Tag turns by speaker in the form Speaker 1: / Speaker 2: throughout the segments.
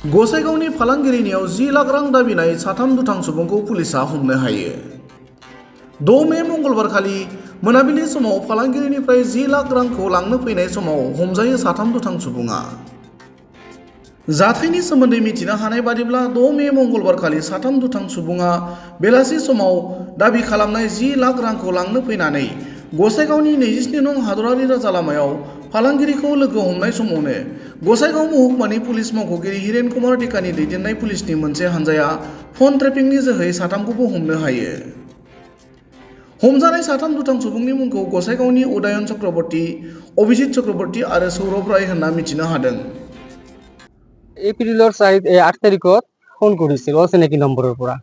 Speaker 1: गसाइगावनि फालांगिरिनियाव 10 लाख रां दाबिनाय साथाम दुथां सुबुंखौ पुलिसा हमनो हायो। 6 मे मंगलबारखालि मोनाबिलि समाव फालांगिरिनिफ्राय 10 लाख रांखौ लांनो फैनाय समाव हमजायो साथाम दुथां सुबुङा। जाथायनि सोमोन्दै मिथिनो हानाय बादिब्ला 6 मे मंगलबारखालि साथाम दुथां सुबुङा बेलासि समाव दाबि खालामनाय 10 लाख रांखौ लांनो फैनानै गसाइगावनि 27 नं हादरारि राजा लामायाव फालांगिरिखौ लोगो हमनाय समावनो गसाइगाव महकुमानि पुलिस मावख'गिरि हिरेन कुमार टेकानि दैदेननाय पुलिसनि मोनसे हानजाया फन ट्रेपिंनि जोहै साथामखौबो हमनो हायो। हमजानाय साथाम दुथां सुबुंनि मुंखौ गसाइगावनि उदायन चक्रवर्ती, अभिजित चक्रवर्ती आरो सौरभ राय होनना मिथिनो हादों।
Speaker 2: এপ্ৰিলৰ 8 তাৰিখত ফোন কৰিছিল অচিনাকি নম্বৰৰ পৰা।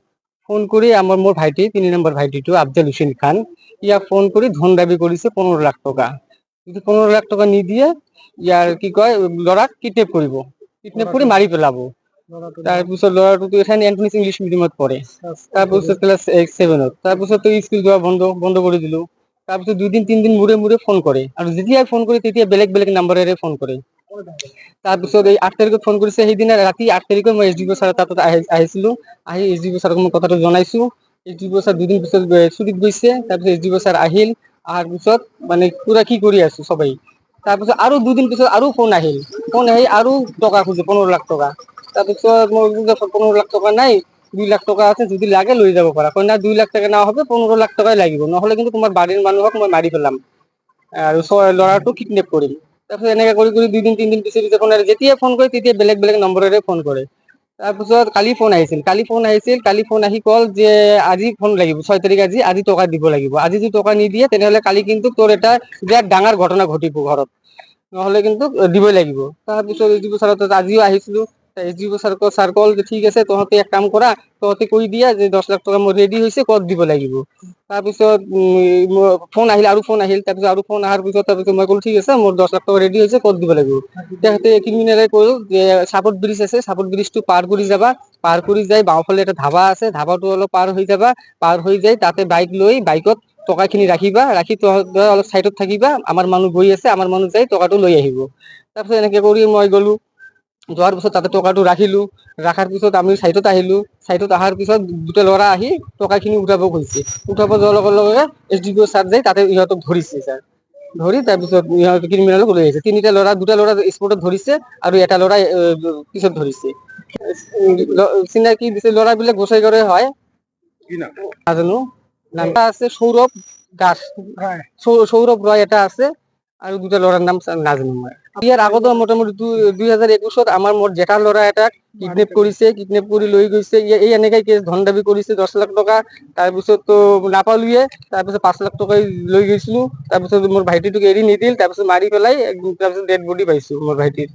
Speaker 2: ফোন কৰি মোৰ ভাইটি 3 নম্বৰ ভাইটিটো আফজাল হুছেইন খান ইয়াক ফোন কৰি ধন দাবী কৰিছে 15 লাখ টকা। যদি 15 লাখ টকা নিদিয়ে ইয়াৰ কি কয় ল'ৰাক কিডনেপ কৰিব, কিডনেপ কৰি মাৰি পেলাব। তাৰপিছত ল'ৰাটোতো এখান এণ্টনিছ ইংলিছ মিডিয়ামত পঢ়ে, তাৰপিছত ক্লাছ 7ত। তাৰপিছত স্কুল যোৱা বন্ধ কৰি দিলোঁ। তাৰপিছত 2-3 দিন মূৰে মূৰে ফোন কৰে আৰু যেতিয়াই ফোন কৰে তেতিয়া বেলেগ বেলেগ নাম্বাৰেৰে ফোন কৰে। তাৰপিছত এই 8 তাৰিখত ফোন কৰিছে, সেইদিনা ৰাতি 8 তাৰিখত মই SDPO ছাৰৰ তাত আহিছিলোঁ। আহি SDPO ছাৰক মই কথাটো জনাইছোঁ। SDPO ছাৰ 2 দিন পিছত ছুটীত গৈছে। তাৰপিছত SDPO ছাৰ আহিল, অহাৰ পিছত মানে পুৰা কি কৰি আছো সবেই। তাৰপিছত আৰু 2 দিন পিছত আৰু ফোন আহিল, আৰু টকা খুজে 15 লাখ টকা। তাৰপিছত মই 15 লাখ টকা নাই, 2 লাখ টকা আছে, যদি লাগে লৈ যাব পাৰা। কয় না 2 লাখ টাকা না হবে, 15 লাখ টকাই লাগিব, নহ'লে কিন্তু তোমাৰ বাড়িৰ মানুহক মই মাৰি পেলাম আৰু ল'ৰাটো কিডনেপ কৰিম। তাৰপিছত এনেকে কৰি 2-3 দিন পিছে যেতিয়া ফোন কৰে তেতিয়া বেলেগ বেলেগ নম্বৰেৰে ফোন কৰে। তাৰপিছত কালি ফোন আহিছিল, কালি ফোন আহি কল যে আজি ফোন লাগিব, 6 তাৰিখ আজি টকা দিব লাগিব। আজি যদি টকা নিদিয়ে তেনেহ'লে কালি কিন্তু তোৰ এটা বিৰাট ডাঙৰ ঘটনা ঘটিব ঘৰত, নহ'লে কিন্তু দিবই লাগিব। তাৰপিছত SDPO ছাৰৰ তাত আজিও আহিছিলোঁ। SDPO ছাৰ কল যে ঠিক আছে, তহঁতে এক কাম কৰা, তহঁতে কৈ দিয়া যে 10 লাখ টকা মোৰ ৰেডি হৈছে, ক'ত দিব লাগিব। তাৰপিছত ফোন আহিল। তাৰপিছত আৰু ফোন অহাৰ পিছত মই ক'লো ঠিক আছে, মোৰ 10 লাখ টকা ৰেডি হৈছে, ক'ত দিব লাগিব। তেখেতে ক্ৰিমিনেলে ক'ল যে চাপৰ্ট ব্ৰিজ আছে, চাপৰ্ট ব্ৰিজটো পাৰ কৰি যাবা, পাৰ কৰি যাই বাওঁফালে এটা ধাবা আছে, ধাবাটো অলপ পাৰ হৈ যাবা, পাৰ হৈ যাই তাতে বাইকত টকাখিনি ৰাখিবা, ৰাখি তহঁতে অলপ চাইডত থাকিবা, আমাৰ মানুহ গৈ আছে, আমাৰ মানুহ যাই টকাটো লৈ আহিব। তাৰপিছত এনেকে কৰি মই গ'লো। যোৱাৰ পিছত তাতে টকাটো ৰাখিলোঁ, ৰাখাৰ পিছত আমি চাইডত আহিলোঁ। চাইডত অহাৰ পিছত দুটা ল'ৰা আহি টকাখিনি উঠাব খুজিছে। উঠাব যোৱাৰ লগে লগে SDPO ছাৰ যাই তাতে ইহঁতক ধৰিছে ছাৰ। ধৰি তাৰপিছত ক্ৰিমিনেলক লৈ আহিছে। 2টা ল'ৰা স্পটত ধৰিছে আৰু এটা ল'ৰা পিছত ধৰিছে। চিনাকি দিছে, ল'ৰাবিলাক গোসাইগাৱৰে হয়। নাজানো, নামটা আছে সৌৰভ দাস, সৌৰভ ৰয় এটা আছে আৰু 2টা ল'ৰাৰ নাম নাজানো মই। ইয়াৰ আগতো মোটামুটি 2021ত আমাৰ মোৰ জেঠাৰ ল'ৰা এটাক কিডনেপ কৰিছে, কিডনেপ কৰি লৈ গৈছে। এই এনেকে কেছ ধন দাবী কৰিছে 10 লাখ টকা। তাৰপিছততো নাপালোয়ে, তাৰপিছত 5 লাখ টকা লৈ গৈছিলোঁ। তাৰপিছত মোৰ ভাইটিটোক এৰি নিদিল, তাৰপিছত মাৰি পেলাই তাৰপিছত ডেড বডি পাইছো মোৰ ভাইটিৰ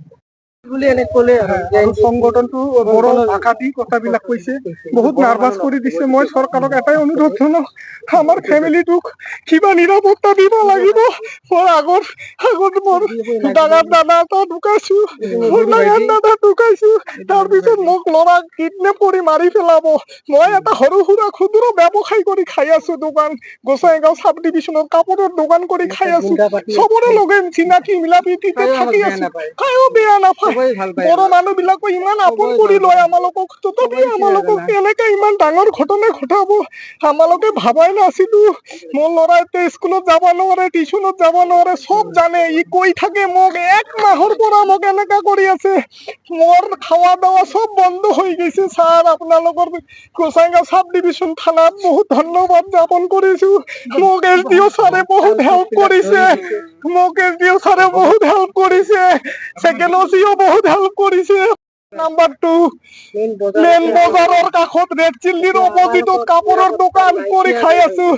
Speaker 2: বুলি এনে ক'লে
Speaker 3: আৰু সংগঠনটো বড় ভাষা দি কথাবিলাক কৈছে, বহুত নাৰ্ভাছ কৰি দিছে। মই চৰকাৰক এটাই অনুৰোধ জনাওঁ, আমাৰ ফেমিলিটোক কিবা নিৰাপত্তা দিব লাগিব। মোৰ আগত মোৰ ডাঙৰ দাদা এটা ঢুকাইছো, তাৰপিছত মোক ল'ৰাক কিডনেপ কৰি মাৰি পেলাব। মই এটা সৰু সুৰা ক্ষুদ্ৰ ব্যৱসায় কৰি খাই আছো, দোকান গোসাইগাঁও চাব ডিভিজনত কাপোৰৰ দোকান কৰি খাই আছো। চবৰে লগে চিনাকি মিলা প্ৰীতিতে থাকি আছো, কায়ো বেয়া নাপায়। বড়ো মানুহ বিলাকো ইমান আপোন কৰি লয় আমালোকক, তথাপি আমালোকক এনেকে ইমান ডাঙৰ ঘটনা ঘটাব আমালোকে ভাবাই নাছিলো। মোৰ ল'ৰা এতিয়া স্কুলত যাব নোৱাৰে, টিউচনত যাব নোৱাৰে, চব জানে। ই কৈ থাকে মোক 1 মাহৰ পৰা মোক এনেকা কৰি আছে। মোৰ খাৱা দাৱা চব বন্ধ হৈ গৈছে। ছাৰ, আপোনালোকৰ গোসাইগাঁও চাব ডিভিজন থানাত বহুত ধন্যবাদ জ্ঞাপন কৰিছো। মোক SDPO ছাৰে বহুত হেল্প কৰিছে, ছেকেণ্ড OCও বহুত হেল্প কৰিছে। নাম্বাৰ 2 মেইন বজাৰৰ কাষত ৰেড চিল্লিৰ অপজিটত কাপোৰৰ দোকান কৰি খাই আছো।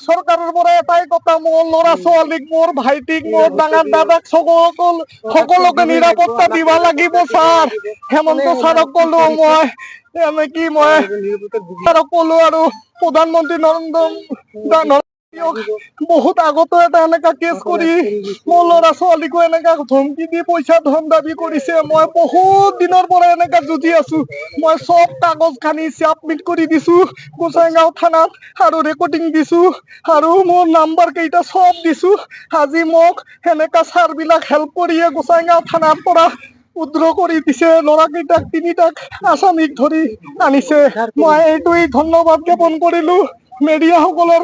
Speaker 3: চৰকাৰৰ পৰা এটাই কথা, মোৰ ল'ৰা ছোৱালীক, মোৰ ভাইটিক, মোৰ ডাঙৰ দাদাক সকলোকে নিৰাপত্তা দিব লাগিব। ছাৰ, হেমন্ত ছাৰক ক'লো মই, ছাৰক ক'লো আৰু প্ৰধানমন্ত্ৰী নৰেন্দ্ৰ বহুত আগতো এটা এনেকা কেছ কৰি মোৰ ল'ৰা ছোৱালীকো এনেকা ধমকি দি পইচা ধন দাবী কৰিছে। মই বহুত দিনৰ পৰা এনেকা যুঁজি আছো। মই চব কাগজ খানি চাবমিট কৰি দিছো গোসাইগাঁও থানাত, আৰু ৰেকৰ্ডিং দিছো, আৰু মোৰ নাম্বাৰ কেইটা চব দিছো। আজি মোক সেনেকা ছাৰ বিলাক হেল্প কৰিয়ে গোসাইগাঁও থানাৰ পৰা উদ্ৰ কৰি দিছে ল'ৰাকেইটাক তিনিটাক আসামিক ধৰি আনিছে মই এইটোৱেই ধন্যবাদ জ্ঞাপন কৰিলো মিডিয়াসকলৰ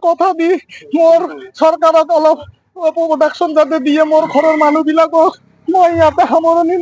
Speaker 3: কথা দি মোৰ চৰকাৰক অলপ প্ৰডাকশ্যন যাতে দিয়ে মোৰ ঘৰৰ মানুহবিলাকক মই ইয়াতে সামৰণি